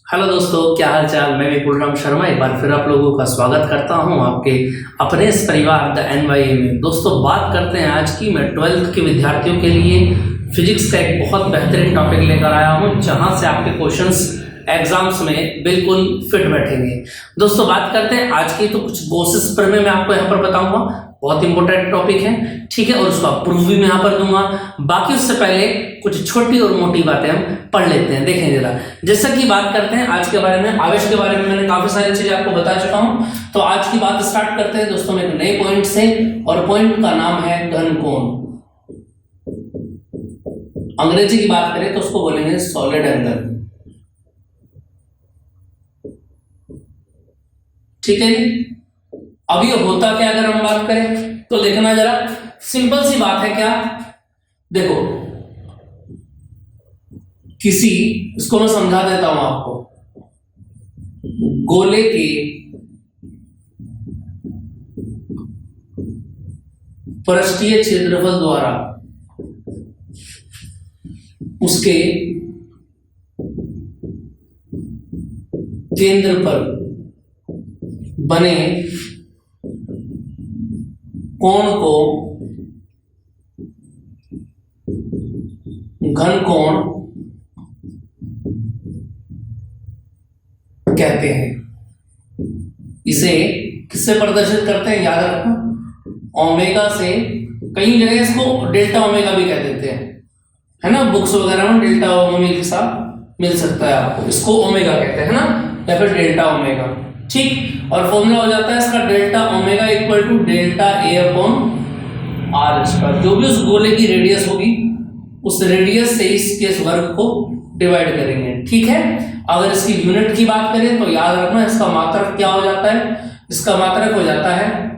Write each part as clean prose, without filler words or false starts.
Hello दोस्तों, क्या हाल चाल। मैं विपुल राम शर्मा एक बार फिर आप लोगों का स्वागत करता हूं आपके अपने इस परिवार द एनवाईए में। दोस्तों, बात करते हैं आज की। मैं 12th के विद्यार्थियों के लिए फिजिक्स का एक बहुत बेहतरीन टॉपिक लेकर आया हूं, जहां से आपके क्वेश्चंस एग्जाम्स में बिल्कुल फिट बैठेंगे। दोस्तों, बात करते हैं आज की। तो कुछ गोसिस प्रमेय मैं आपको यहाँ पर बताऊंगा, बहुत इंपॉर्टेंट टॉपिक है, ठीक है, और उसका प्रूफ भी मैं यहाँ पर दूंगा। बाकी उससे पहले कुछ छोटी और मोटी बातें हम पढ़ लेते हैं। देखें जरा, जैसा कि बात करते हैं आज के बारे में, आवेश के बारे में मैंने काफी सारी चीजें आपको बता चुका हूं। तो आज की बात स्टार्ट करते हैं दोस्तों एक नए पॉइंट से, और पॉइंट का नाम है घन कोण। अंग्रेजी की बात करें तो उसको बोलेंगे सॉलिड एंगल, ठीक है जी। अब ये होता क्या अगर हम बात करें तो देखना जरा, सिंपल सी बात है। क्या देखो, किसी, इसको मैं समझा देता हूं आपको, गोले के पृष्ठीय क्षेत्रफल द्वारा उसके केंद्र पर बने कोण को घन कोण कहते हैं। इसे किससे प्रदर्शित करते हैं, याद रखना, ओमेगा से। कई जगह इसको डेल्टा ओमेगा भी कह देते हैं, है ना, बुक्स वगैरह में डेल्टा ओमेगा के साथ मिल सकता है आपको। इसको ओमेगा कहते हैं ना, या फिर डेल्टा ओमेगा, ठीक। और फॉर्मूला हो जाता है इसका delta omega equal to delta A upon R square. जो भी उस गोले की रेडियस होगी, उस रेडियस से इसके वर्ग को डिवाइड करेंगे, ठीक है। अगर इसकी यूनिट की बात करें तो याद रखना, इसका मात्रक क्या हो जाता है, इसका मात्रक हो जाता है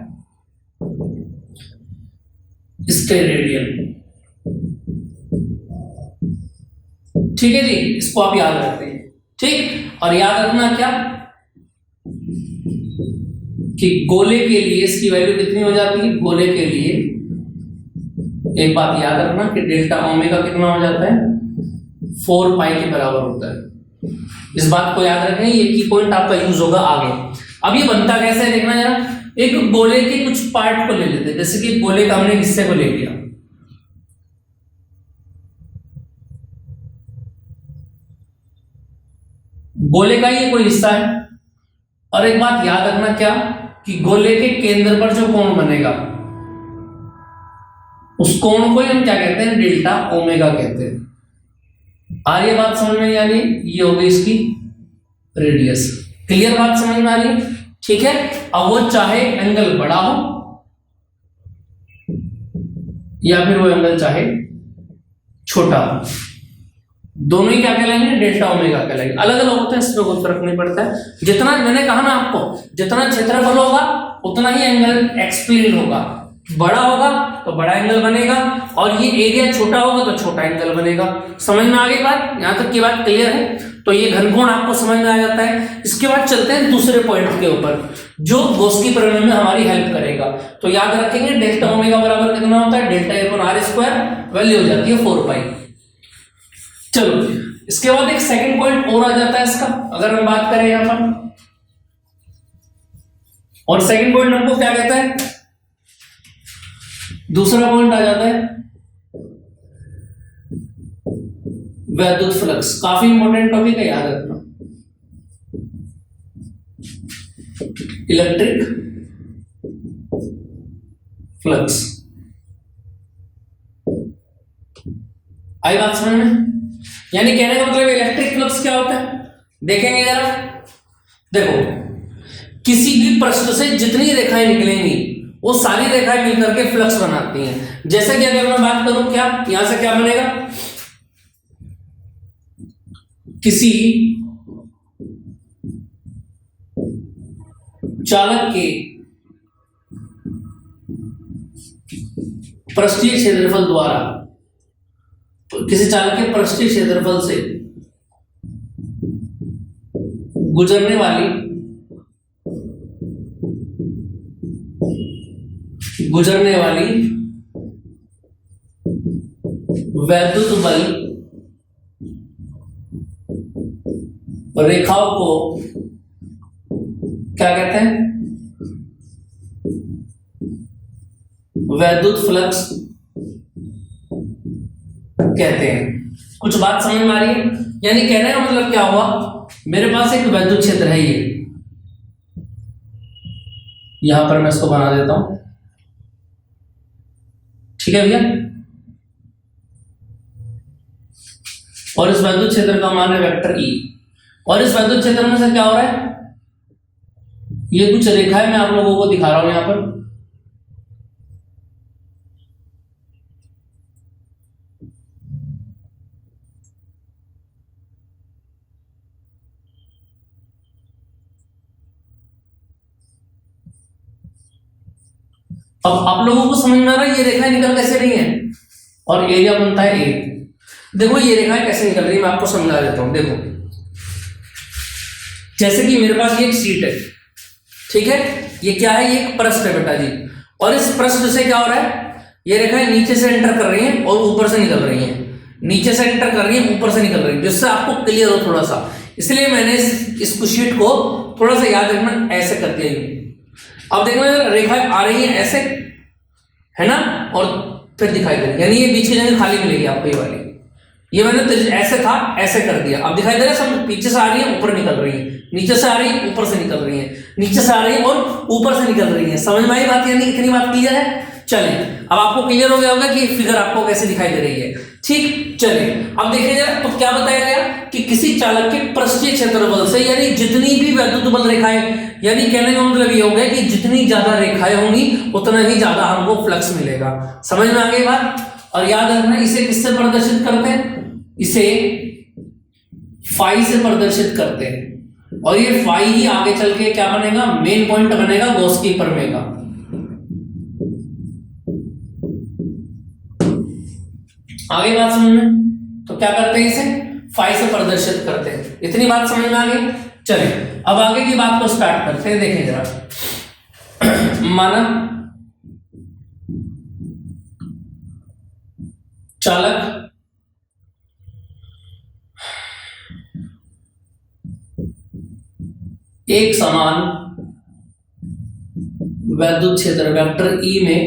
स्टेरेडियन, ठीक है जी। इसको आप याद रखते हैं, ठीक। और याद रखना क्या, कि गोले के लिए इसकी वैल्यू कितनी हो जाती है, गोले के लिए एक बात याद रखना कि डेल्टा ओमेगा कितना हो जाता है, 4 पाई के बराबर होता है। इस बात को याद रखें, ये की पॉइंट आपका यूज होगा आगे। अब ये बनता कैसे है देखना जरा। एक गोले के कुछ पार्ट को ले लेते हैं, जैसे कि गोले का हमने हिस्से को ले लिया, गोले का ये कोई हिस्सा है। और एक बात याद रखना क्या, कि गोले के केंद्र पर जो कोण बनेगा, उस कोण को ही हम क्या कहते हैं, डेल्टा ओमेगा कहते हैं। आ रही है बात समझ में, यानी ये हो गई इसकी रेडियस। क्लियर बात समझ में आ रही है, ठीक है। अब वो चाहे एंगल बड़ा हो या फिर वो एंगल चाहे छोटा हो, दोनों ही क्या कहलाएंगे, डेल्टा ओमेगा कहलाएंगे। अलग अलग होते हैं, इसमें कोई फर्क नहीं पड़ता है। जितना मैंने कहा ना आपको, जितना क्षेत्रफल होगा उतना ही एंगल एक्सप्लेन होगा। बड़ा होगा तो बड़ा एंगल बनेगा, और ये एरिया छोटा होगा तो छोटा एंगल बनेगा। समझ में आ गई बात, यहां तक की बात क्लियर है। तो ये घनकोण आपको समझ में आ जाता है। इसके बाद चलते हैं दूसरे पॉइंट के ऊपर, जो गोस्की प्रमेय में हमारी हेल्प करेगा। तो याद रखेंगे डेल्टा ओमेगा बराबर कितना होता है, delta A upon R square, value हो जाती है 4 पाई। चलो, इसके बाद एक सेकंड पॉइंट और आ जाता है इसका, अगर हम बात करें यहां पर। और सेकंड पॉइंट हमको क्या कहता है, दूसरा पॉइंट आ जाता है वैद्युत फ्लक्स। काफी इंपॉर्टेंट टॉपिक है, याद रखना। इलेक्ट्रिक फ्लक्स, आई बात समझ में। यानी कहने का मतलब इलेक्ट्रिक फ्लक्स क्या होता है, देखेंगे जरा। देखो, किसी भी पृष्ठ से जितनी रेखाएं निकलेंगी वो सारी रेखाएं मिलकर के फ्लक्स बनाती हैं। जैसे कि अगर मैं बात करूं, क्या यहां से क्या बनेगा, किसी चालक के पृष्ठीय क्षेत्रफल द्वारा, किसी चालक के पृष्ठीय क्षेत्रफल से गुजरने वाली वैद्युत बल रेखाओं को क्या कहते हैं? वैद्युत फ्लक्स कहते हैं। कुछ बात समझ में आ रही है? यानी कहने का मतलब क्या हुआ, मेरे पास एक वैद्युत क्षेत्र है, ये यहां पर मैं इसको बना देता हूं, ठीक है भैया। और इस वैद्युत क्षेत्र का मान है वेक्टर ई, और इस वैद्युत क्षेत्र में से क्या हो रहा है, ये कुछ रेखाएं मैं आप लोगों को दिखा रहा हूं यहां पर। अब आप लोगों को समझ में आ रहा है ये रेखाएं निकल कैसे रही हैं, और एरिया बनता है ए। देखो ये रेखाएं कैसे निकल रही है, मैं आपको समझा देता हूं। देखो जैसे कि मेरे पास ये एक शीट है, ठीक है, ये क्या है, ये एक पृष्ठ है बेटा जी, और इस पृष्ठ से क्या हो रहा है, ये रेखाएं नीचे से एंटर कर रही हैं और ऊपर से निकल रही हैं, नीचे से एंटर कर रही हैं, ऊपर से निकल रही है, जिससे आपको क्लियर हो थोड़ा सा। इसलिए मैंने इस शीट को थोड़ा सा याद रखना, ऐसे कर दिया। अब देखना रेखाएं आ रही हैं ऐसे, है ना, और फिर दिखाई दे रही, यानी ये बीच की जगह खाली मिलेगी आपको, ये वाली, ये मैंने ऐसे था ऐसे कर दिया। अब दिखाई दे रहा है सब, पीछे से आ रही है ऊपर निकल रही है, नीचे से आ रही है ऊपर से निकल रही है, नीचे से आ रही है और ऊपर से निकल रही है। समझ में आई बात? यानी इतनी बात क्लियर है। चलिए अब आपको क्लियर हो गया होगा कि फिगर आपको कैसे दिखाई दे रही है, ठीक। चलिए अब देखिए जरा, तो क्या बताया गया कि किसी चालक के पृष्ठीय क्षेत्रफल से, यानी जितनी भी वैद्युत बल रेखाएं, यानी कहने का मतलब ये हो गया कि जितनी ज्यादा रेखाएं होंगी उतना ही ज्यादा हमको फ्लक्स मिलेगा। समझ में आ गई बात? और याद रखना इसे किससे प्रदर्शित करते हैं, इसे फाई से प्रदर्शित करते हैं, और ये फाई ही आगे चल के क्या बनेगा, मेन पॉइंट बनेगा गॉस की प्रमेय का। आगे बात समझ में? तो क्या करते हैं, इसे फाई से प्रदर्शित करते हैं। इतनी बात समझ में आ गई? चलिए अब आगे की बात को स्टार्ट करते हैं। देखें जरा, माना चालक एक समान वैद्युत क्षेत्र वेक्टर ई में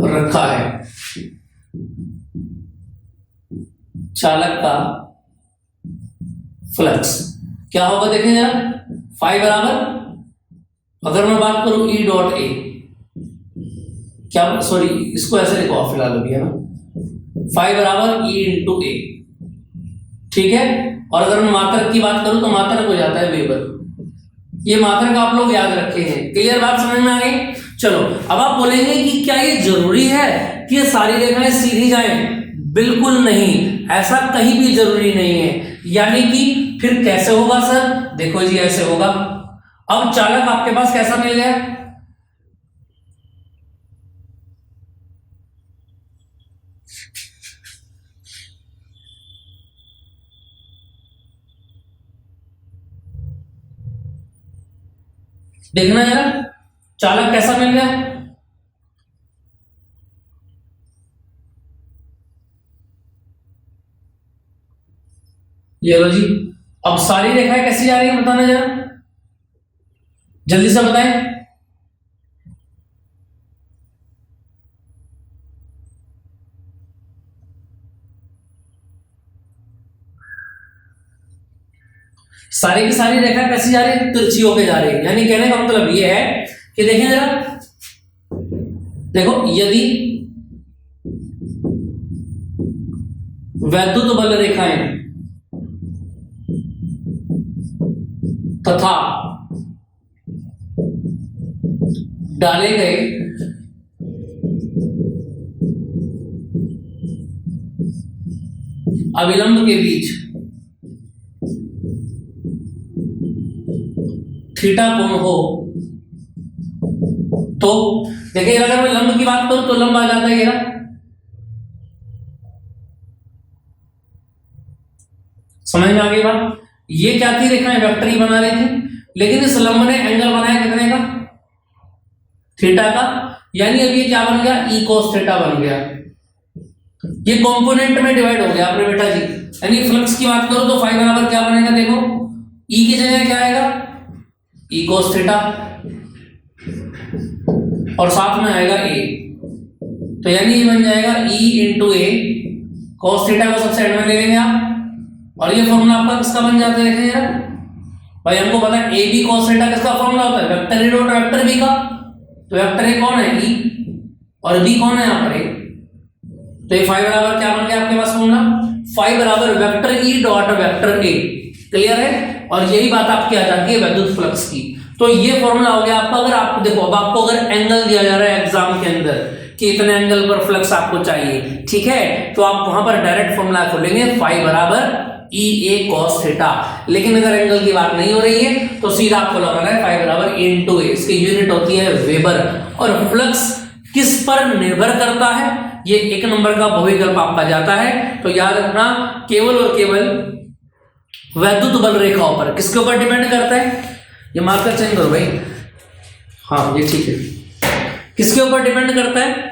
रखा है। चालक का फ्लक्स क्या होगा, देखें जरा, फाई बराबर, अगर मैं बात करूं ई डॉट ए, क्या, सॉरी इसको ऐसे लिखो आप फिलहाल अभी, है ना, फाई बराबर ई इंटू ए, ठीक है। और अगर मैं मात्रक की बात करूं तो मात्रक हो जाता है वेबर। ये मात्रक आप लोग याद रखे हैं। क्लियर बात समझ में आ गई? चलो अब आप बोलेंगे कि क्या ये जरूरी है कि ये सारी रेखाएं सीधी जाएं? बिल्कुल नहीं, ऐसा कहीं भी जरूरी नहीं है। यानी कि फिर कैसे होगा सर? देखो जी ऐसे होगा। अब चालक आपके पास कैसा मिल गया, देखना जरा, चालक कैसा मिल गया, ये लो जी। अब सारी रेखाएं कैसी जा रही है बताना जरा, जल्दी से बताएं। सारी की सारी रेखा कैसी जा रही है, तिरछी होके जा रही है। यानी कहने का मतलब ये है कि देखें जरा, देखो यदि वैद्युत बल रेखाएं तथा डाले गए अविलंब के बीच थीटा कोण हो, तो देखिए अगर मैं लंब की बात करूं तो लंब आ जाता है ये ना, समझ में आ गई बात? ये क्या थी, रेखाएं वेक्टर ही बना रही थी, लेकिन इस लंब ने एंगल बनाया कितने का, थीटा का। यानी अब ये क्या बन गया, ई कोस थीटा बन गया। ये कंपोनेंट में डिवाइड हो गया आपने बेटा जी, यानी फ्लक्स की बात करो तो फाई बराबर क्या बनेगा, देखो ई की जगह क्या आएगा, ई कोस थीटा, और साथ में आएगा ए, तो यानी ये बन जाएगा ई इंटू ए, कोस थीटा को सबसे एंड में ले लेंगे आप, और ये फॉर्मूला आपका किसका बन जाता है, देखें यार भाई हमको पता है ए बी कोस थीटा किसका फॉर्मूला होता है, vector A dot vector B का, तो वेक्टर ए कौन है, ई, और बी कौन है यहाँ पर ए, तो ये फाई बराबर क्या बन गया आपके पास फॉर्मूला, फाई बराबर vector E dot vector A, clear है, और यही बात आपकी आ जाती है विद्युत फ्लक्स की। तो ये फॉर्मूला हो गया आपका। अगर आपको देखो, अब आपको अगर एंगल दिया जा रहा है एग्जाम के अंदर कि इतने एंगल पर फ्लक्स आपको चाहिए, ठीक है, तो आप वहां पर डायरेक्ट फॉर्मूला खोलेंगे फाई बराबर ई ए कॉस थीटा। लेकिन अगर एंगल की बात नहीं हो रही है तो सीधा आपको लगाना है फाई बराबर ए इंटू ए, इसकी यूनिट होती है वेबर। और फ्लक्स किस पर निर्भर करता है, ये एक नंबर का बहुविकल्प आपका जाता है, तो याद रखना केवल और केवल वैद्युत बल रेखाओं पर। किसके ऊपर डिपेंड करता है, ये मार्कर चेंज करो भाई, हाँ ये ठीक है, किसके ऊपर डिपेंड करता है,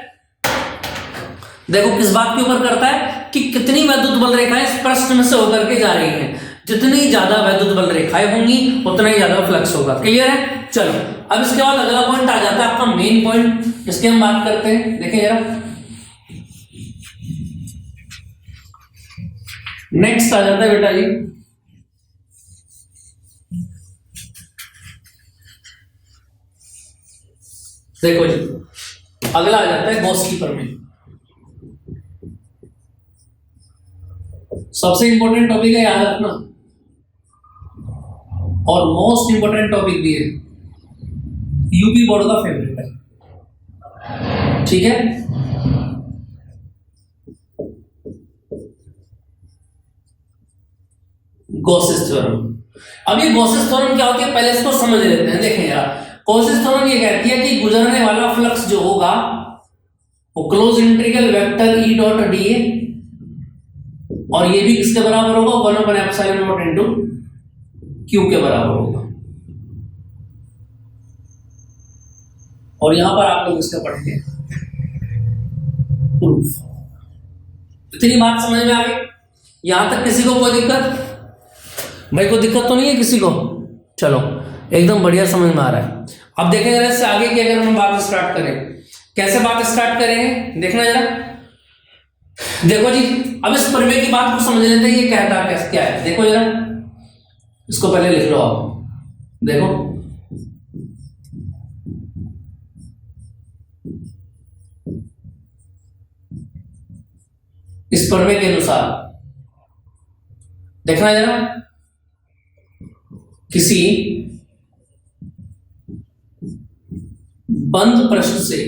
देखो किस बात के ऊपर करता है कि कितनी वैद्युत बल रेखाएं इस प्रश्न में से होकर के जा रही हैं। जितनी ज्यादा वैद्युत बल रेखाएं होंगी उतना ही ज्यादा फ्लक्स होगा, क्लियर है। चलो अब इसके बाद अगला पॉइंट आ जाता है आपका मेन पॉइंट, जिसके हम बात करते हैं, देखिए जरा नेक्स्ट आ जाता है बेटा जी देखो जी, अगला आ जाता है गॉस की प्रमेय। सबसे इंपॉर्टेंट टॉपिक है, याद रखना, और मोस्ट इंपॉर्टेंट टॉपिक भी है, यूपी बोर्ड का फेवरेट है, ठीक है। Gauss's theorem. अब ये गॉसेस थ्योरम क्या होती है पहले इसको समझ लेते हैं। देखें यार, गॉसेस थ्योरम ये कहती है कि गुजरने वाला फ्लक्स जो होगा वो close integral vector E dot D A, और ये भी किसके बराबर होगा, 1/ε0 इनटू क्यू के बराबर होगा। और यहां पर आप लोग इसका पढ़ेंगे प्रूफ। इतनी बात समझ में आ गई, यहां तक किसी को कोई दिक्कत, भाई कोई दिक्कत तो नहीं है किसी को, चलो एकदम बढ़िया समझ में आ रहा है। अब देखें जरा इससे आगे की अगर हम बात स्टार्ट करें, कैसे बात स्टार्ट करेंगे, देखना जरा, देखो जी अब इस प्रमेय की बात को समझ लेते हैं, ये कहता क्या है, देखो जरा इसको पहले लिख लो आप, देखो इस प्रमेय के अनुसार देखना जरा, किसी बंद पृष्ठ से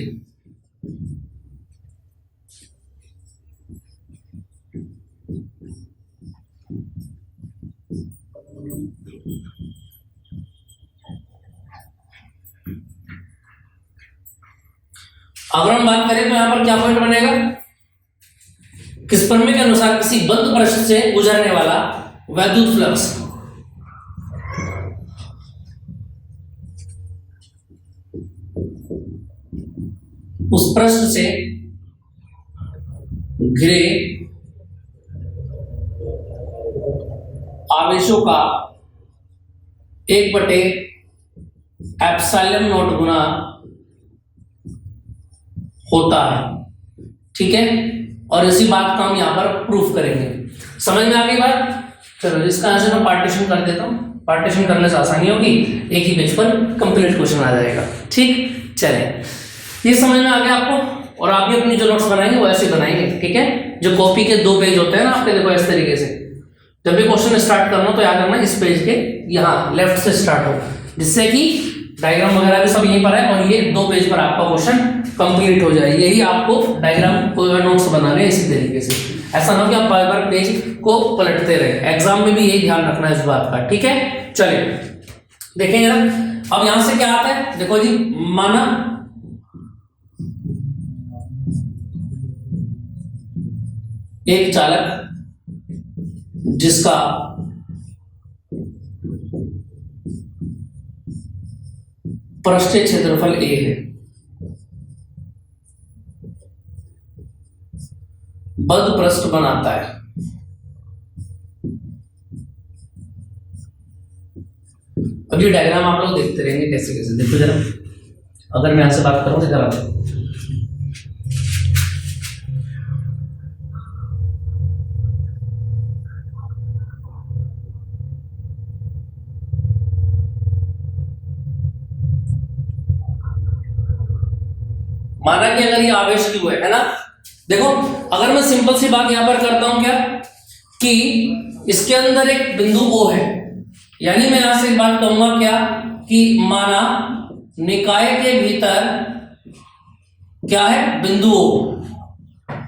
अगर हम बात करें तो यहां पर क्या पॉइंट बनेगा, किस प्रमेय के अनुसार किसी बंद पृष्ठ से गुजरने वाला वैद्युत फ्लक्स उस पृष्ठ से घिरे आवेशों का 1/ε0 गुना होता है, ठीक है। और इसी बात को हम यहां पर प्रूफ करेंगे। समझ में आ गई बात, चलो इसका आंसर मैं पार्टीशन कर देता हूं, पार्टीशन करने से आसानी होगी, एक ही पेज पर कंप्लीट क्वेश्चन आ जाएगा, ठीक। चले ये समझ में आ गया आपको, और आप भी अपनी जो नोट्स बनाएंगे वो ऐसे बनाएंगे, ठीक है। जो कॉपी के 2 पेज होते हैं ना आपके, देखो इस तरीके से जब भी क्वेश्चन स्टार्ट करना तो याद रखना इस पेज के यहाँ लेफ्ट से स्टार्ट हो, जिससे कि डायग्राम वगैरह भी सब यहीं पर है, और ये 2 पेज पर आपका क्वेश्चन कंप्लीट हो जाए। यही आपको डायग्राम नोट्स बनाने इसी तरीके से, ऐसा ना कि आप बार बार पेज को पलटते रहे। एग्जाम में भी यही ध्यान रखना है इस बात का, ठीक है। चलिए देखेंगे ना, अब यहां से क्या आता है, देखो जी, माना एक चालक जिसका पृष्ठीय क्षेत्रफल A है, बद्ध पृष्ठ बनाता है। अब ये डायग्राम आप लोग देखते रहेंगे कैसे कैसे। देखो जरा, अगर मैं आपसे बात करूं इधर आओ, माना कि अगर ये आवेश क्यू है ना, देखो अगर मैं सिंपल सी बात यहां पर करता हूं क्या, कि इसके अंदर एक बिंदु O है, यानी मैं यहां से एक बात कहूंगा क्या, कि माना निकाय के भीतर क्या है, बिंदु O।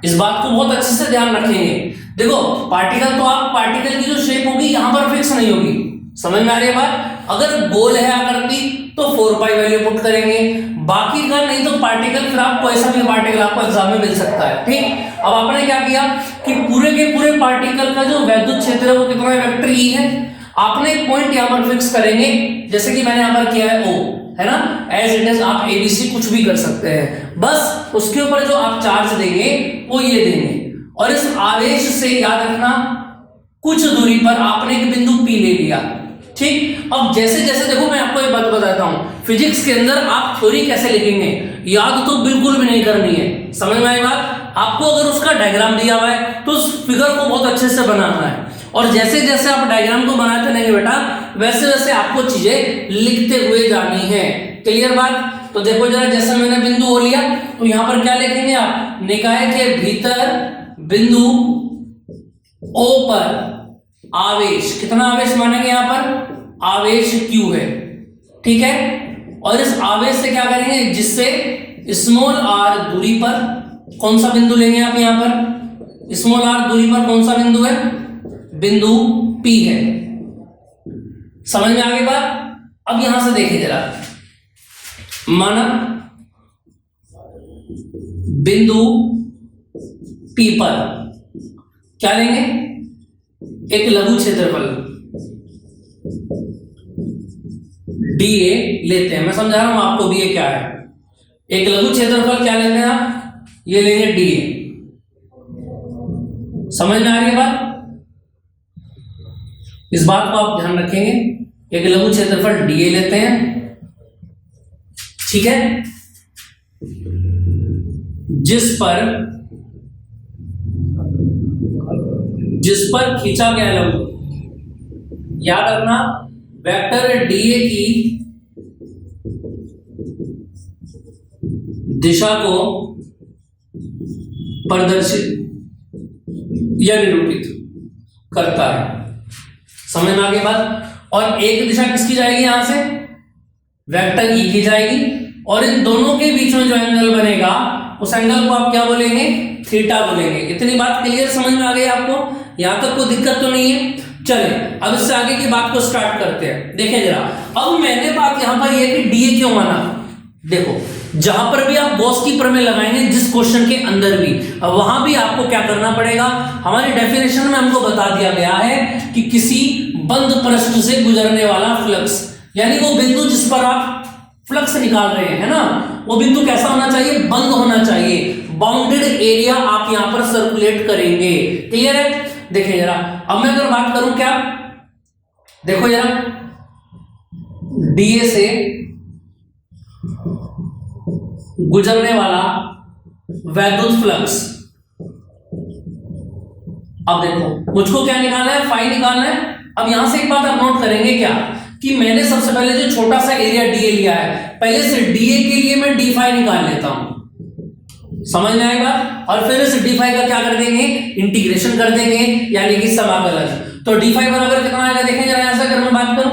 इस बात को बहुत अच्छे से ध्यान रखेंगे। देखो पार्टिकल तो आप, पार्टिकल की जो शेप होगी यहां पर फिक्स नहीं होगी, समझ में आ रही है बात। अगर गोल है आकृति तो 4 पाई वैल्यू पुट करेंगे, बाकी का नहीं तो पार्टिकल, फिर आपको ऐसा भी पार्टिकल आपको एग्जाम में मिल सकता है। ठीक, अब आपने क्या किया कि पूरे के पूरे पार्टिकल का जो वैद्युत क्षेत्र है वो कितना है, वेक्टर ई है। आपने एक पॉइंट यहां पर फिक्स करेंगे, जैसे कि मैंने यहां पर किया है O, है ना, एज इट इज। आप ABC कुछ भी कर सकते हैं, बस उसके ऊपर जो आप चार्ज देंगे वो ये देंगे। और इस आवेश से याद रखना, कुछ दूरी पर आपने एक बिंदु P ले लिया। ठीक, अब जैसे जैसे देखो मैं आपको ये बात बताता हूं, फिजिक्स के अंदर आप थ्योरी कैसे लिखेंगे, याद तो बिल्कुल भी नहीं करनी है, समझ में आई बात। आपको अगर उसका डायग्राम दिया हुआ है तो उस फिगर को बहुत अच्छे से बनाना है, और जैसे जैसे आप डायग्राम को बनाते रहेंगे बेटा, वैसे वैसे आपको चीजें लिखते हुए जानी है। क्लियर बात। तो देखो जरा, जैसे मैंने बिंदु O लिया तो यहां पर क्या लिखेंगे आप, निकाय के भीतर बिंदु O पर आवेश, कितना आवेश मानेंगे यहां पर, आवेश Q है। ठीक है, और इस आवेश से क्या करेंगे, जिससे स्मॉल r दूरी पर कौन सा बिंदु लेंगे आप, यहां पर स्मॉल r दूरी पर कौन सा बिंदु है, बिंदु P है। समझ में आ गई बात। अब यहां से देखिए जरा, माना बिंदु P पर क्या लेंगे, एक लघु क्षेत्रफल dA लेते हैं। मैं समझा रहा हूं आपको dA क्या है, एक लघु क्षेत्रफल क्या लेते हैं आप, ये लेंगे dA। समझ में आ रही है बात, इस बात को आप ध्यान रखेंगे, एक लघु क्षेत्रफल dA लेते हैं। ठीक है, जिस पर खींचा गया लघु, याद रखना वेक्टर dA की दिशा को प्रदर्शित या निरूपित करता है। समझ में आ गई बात। और एक दिशा किसकी जाएगी, यहां से वेक्टर E की जाएगी, और इन दोनों के बीच में जो एंगल बनेगा उस एंगल को आप क्या बोलेंगे, थीटा बोलेंगे। इतनी बात क्लियर समझ में आ गई आपको, यहां तक कोई दिक्कत तो नहीं है। चले अब इससे आगे की बात को स्टार्ट करते हैं। देखें जरा, अब मैंने बात यहां पर यह कि dA क्यों माना, देखो जहां पर भी आप गॉस की प्रमेय लगाएंगे, जिस क्वेश्चन के अंदर भी, वहां भी आपको क्या करना पड़ेगा, हमारी डेफिनेशन में हमको बता दिया गया है कि किसी बंद पृष्ठ से गुजरने वाला फ्लक्स, यानी वो बिंदु जिस पर आप फ्लक्स निकाल रहे हैं ना, वो बिंदु कैसा होना चाहिए, बंद होना चाहिए। बाउंडेड एरिया आप यहां पर सर्कुलेट करेंगे। क्लियर है। देखिए जरा, अब मैं अगर बात करूं क्या, देखो जरा, dA से गुजरने वाला वैद्युत फ्लक्स, अब देखो मुझको क्या निकालना है, फाई निकालना है। अब यहां से एक बात आप नोट करेंगे क्या, कि मैंने सबसे पहले जो छोटा सा एरिया dA लिया है, पहले से dA के लिए मैं d फाई निकाल लेता हूं, समझ में आएगा। और फिर इस d फाई का क्या कर देंगे, इंटीग्रेशन कर देंगे, यानी कि समाकलन। तो d फाई बराबर कितना आएगा, देखें जरा यहां से अगर मैं बात करूं,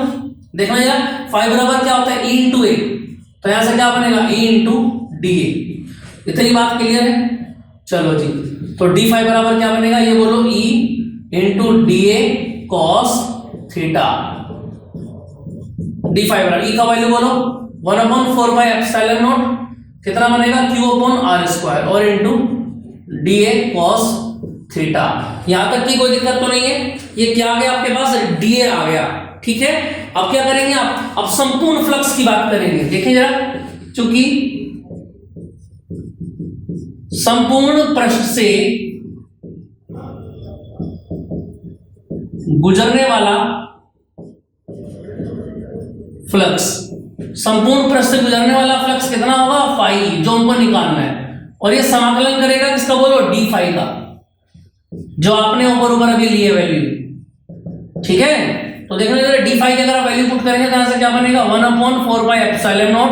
देखना यार, फाई बराबर क्या होता है, E इंटू ए, तो यहां से क्या बनेगा, E इंटू dA। इतनी बात क्लियर है। चलो जी, तो d फाई बराबर क्या बनेगा, ये बोलो, E into dA cos theta. d phi बराबर E का वैल्यू बोलो 1/4 पाई एप्सिलॉन नॉट, कितना बनेगा, Q अपॉन R स्क्वायर, और इंटू dA cos थीटा। यहां तक की कोई दिक्कत तो नहीं है। ये क्या आ गया आपके पास, dA आ गया। ठीक है, अब क्या करेंगे आप, अब संपूर्ण फ्लक्स की बात करेंगे। देखिए जरा, चूंकि संपूर्ण पृष्ठ से गुजरने वाला फ्लक्स, संपूर्ण पृष्ठ से गुजरने वाला फ्लक्स कितना होगा, फाई, जो हमको निकालना है। और ये समाकलन करेगा किसका, बोलो, डी फाई का, जो आपने ऊपर अभी लिए वैल्यू। ठीक है, तो देखो इधर डी फाई की अगर आप वैल्यू पुट करेंगे तो यहां से क्या बनेगा, 1/4πε0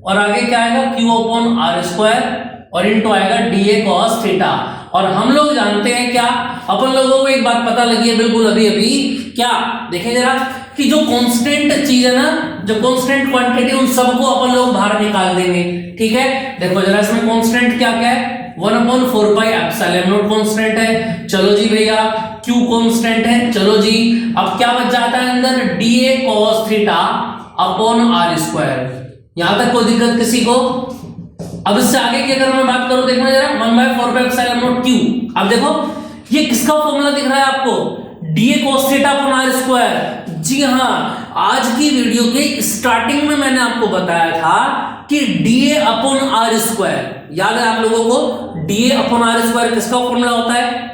और आगे क्या आएगा, Q/r² और इनटू आएगा dA cos थीटा। और हम लोग जानते हैं क्या, अपन लोगों को एक बात पता लगी है बिल्कुल अभी अभी, क्या देखें जरा, कि जो कांस्टेंट चीज है ना, जो कांस्टेंट क्वांटिटी, उन सबको अपन लोग बाहर निकाल देंगे। ठीक है, देखो जरा इसमें कांस्टेंट क्या क्या है, 1/4πε0 कांस्टेंट है, चलो जी भैया, Q कांस्टेंट है, चलो जी। अब क्या बच जाता है अंदर, dA cos theta upon r²। यहां तक कोई दिक्कत किसी को? अब इससे आगे की अगर मैं बात करूं, देखना जरा, 1/4πε0 Q। अब देखो ये किसका फॉर्मूला दिख रहा है आपको, dA cos theta upon r²। जी हाँ, आज की वीडियो के स्टार्टिंग में मैंने आपको बताया था कि dA अपॉन r², याद है आप लोगों को, dA अपॉन r² किसका फॉर्मूला होता है,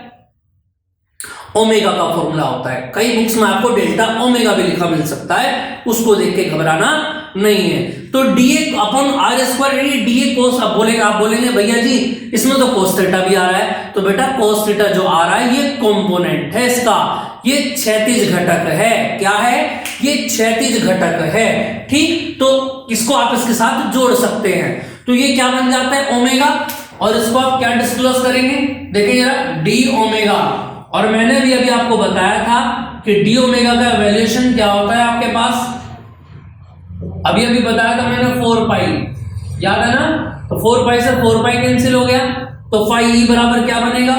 ओमेगा का फॉर्मूला होता है। कई बुक्स में आपको डेल्टा ओमेगा भी लिखा मिल सकता है, उसको देख के घबराना नहीं है। तो dA अपॉन r² यानी dA cos, अब बोलेगा, आप बोलेंगे भैया जी इसमें तो cos थीटा भी आ रहा है, तो बेटा cos थीटा जो आ रहा है ये कंपोनेंट है इसका, ये क्षैतिज घटक है। क्या है, ये क्षैतिज घटक है। ठीक, तो इसको आप इसके साथ जोड़ सकते हैं, तो ये क्या बन जाता है, ओमेगा, और इसको आप क्या डिस्क्लोज करेंगे, देखिए जरा, डी ओमेगा। और मैंने भी अभी आपको बताया था कि डी ओमेगा का वैल्यूएशन क्या होता है आपके पास, अभी बताया था मैंने, 4π, याद है ना, तो 4π से 4π कैंसिल हो गया, तो φe बराबर क्या बनेगा,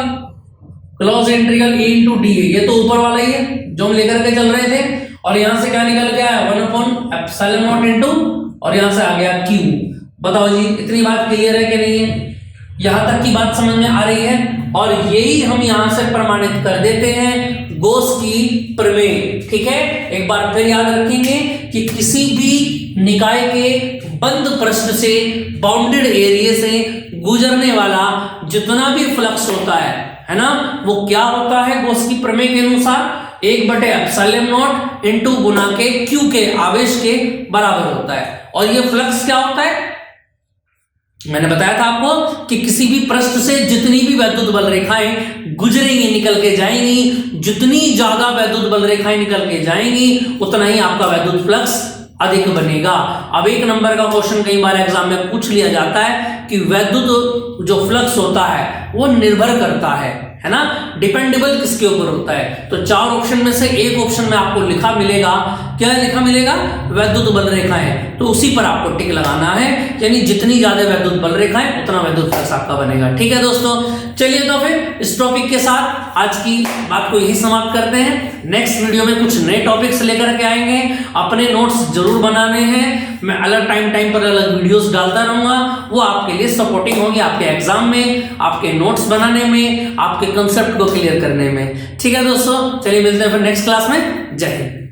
close integral a into D. ये तो ऊपर वाला ही है जो हम लेकर के चल रहे थे, और यहां से क्या निकल के आया, 1/ε0 इंटू, और यहां से आ गया Q। बताओ जी, इतनी बात क्लियर है कि नहीं है, यहां तक की बात समझ में आ रही है? और यही हम यहां से प्रमाणित कर देते हैं गोस की प्रमेय। ठीक है, एक बार फिर याद रखेंगे कि किसी भी निकाय के बंद पृष्ठ से, बाउंडेड एरिया से गुजरने वाला जितना भी फ्लक्स होता है ना, वो क्या होता है, गोस की प्रमेय के अनुसार 1/ε0 इंटू गुना के Q के आवेश के बराबर होता है। और ये फ्लक्स क्या होता है, मैंने बताया था आपको कि किसी भी पृष्ठ से जितनी भी वैद्युत बल रेखाएं गुजरेंगी, निकल के जाएंगी, जितनी ज्यादा वैद्युत बल रेखाएं निकल के जाएंगी उतना ही आपका वैद्युत फ्लक्स अधिक बनेगा। अब एक नंबर का क्वेश्चन कई बार एग्जाम में पूछ लिया जाता है कि वैद्युत जो फ्लक्स होता है वो निर्भर करता है ना, डिपेंडेबल किसके ऊपर होता है। तो चार ऑप्शन में से एक ऑप्शन में आपको लिखा मिलेगा, क्या लिखा मिलेगा, वैद्युत बल रेखाएं, तो उसी पर आपको टिक लगाना है, यानी जितनी ज्यादा वैद्युत बल रेखाएं उतना वैद्युत फ्लक्स आपका बनेगा। ठीक है दोस्तों, चलिए तो फिर इस टॉपिक के साथ आज की बात को यही समाप्त करते हैं। नेक्स्ट वीडियो में कुछ नए टॉपिक्स लेकर के आएंगे, अपने नोट्स जरूर बनाने हैं, मैं अलग टाइम पर अलग वीडियोस डालता रहूंगा, वो आपके लिए सपोर्टिंग होंगे आपके एग्जाम में, आपके नोट्स बनाने में, आपके कंसेप्ट को क्लियर करने में। ठीक है दोस्तों, चलिए मिलते हैं फिर नेक्स्ट क्लास में। जय हिंद।